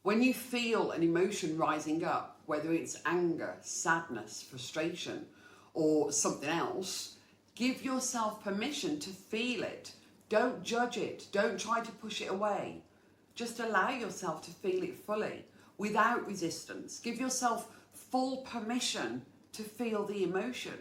When you feel an emotion rising up, whether it's anger, sadness, frustration, or something else, give yourself permission to feel it. Don't judge it. Don't try to push it away. Just allow yourself to feel it fully, without resistance. Give yourself full permission to feel the emotion.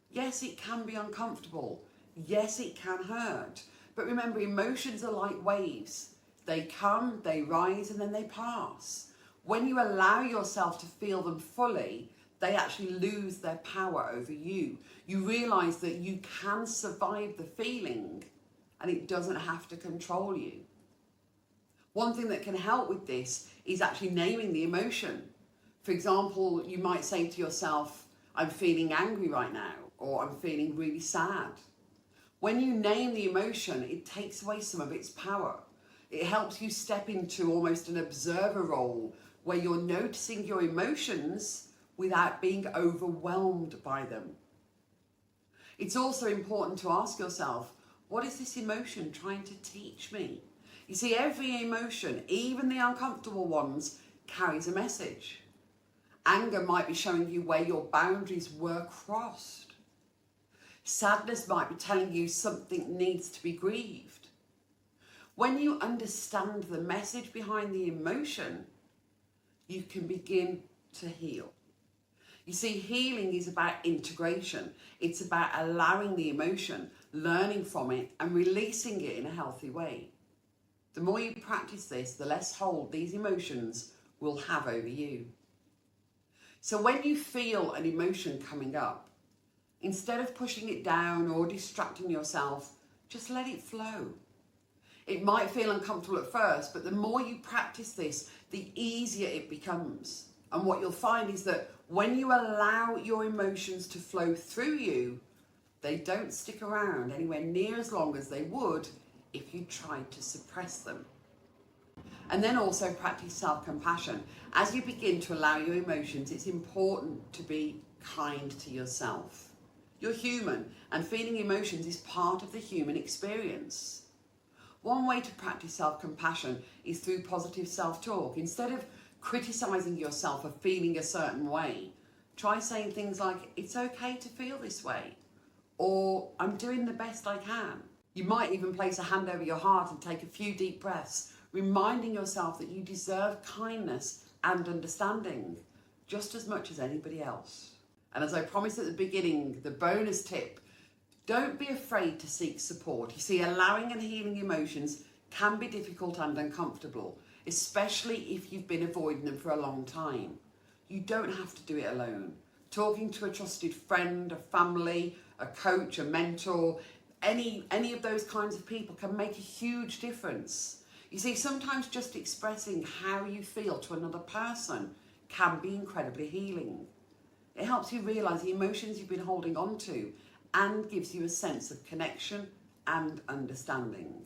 Yes, it can be uncomfortable. Yes, it can hurt. But remember, emotions are like waves. They come, they rise, and then they pass. When you allow yourself to feel them fully, they actually lose their power over you. You realize that you can survive the feeling and it doesn't have to control you. One thing that can help with this is actually naming the emotion. For example, you might say to yourself, I'm feeling angry right now, or I'm feeling really sad. When you name the emotion, it takes away some of its power. It helps you step into almost an observer role where you're noticing your emotions without being overwhelmed by them. It's also important to ask yourself, what is this emotion trying to teach me? You see, every emotion, even the uncomfortable ones, carries a message. Anger might be showing you where your boundaries were crossed. Sadness might be telling you something needs to be grieved. When you understand the message behind the emotion, you can begin to heal. You see, healing is about integration. It's about allowing the emotion, learning from it, and releasing it in a healthy way. The more you practice this, the less hold these emotions will have over you. So when you feel an emotion coming up, instead of pushing it down or distracting yourself, just let it flow. It might feel uncomfortable at first, but the more you practice this, the easier it becomes. And what you'll find is that when you allow your emotions to flow through you, they don't stick around anywhere near as long as they would if you tried to suppress them. And then also practice self-compassion. As you begin to allow your emotions, it's important to be kind to yourself. You're human, and feeling emotions is part of the human experience. One way to practice self-compassion is through positive self-talk. Instead of criticizing yourself for feeling a certain way, try saying things like, it's okay to feel this way, or I'm doing the best I can. You might even place a hand over your heart and take a few deep breaths, reminding yourself that you deserve kindness and understanding just as much as anybody else. And as I promised at the beginning, the bonus tip, don't be afraid to seek support. You see, allowing and healing emotions can be difficult and uncomfortable, especially if you've been avoiding them for a long time. You don't have to do it alone. Talking to a trusted friend, a family, a coach, a mentor, any of those kinds of people can make a huge difference. You see, sometimes just expressing how you feel to another person can be incredibly healing. It helps you realize the emotions you've been holding on to and gives you a sense of connection and understanding.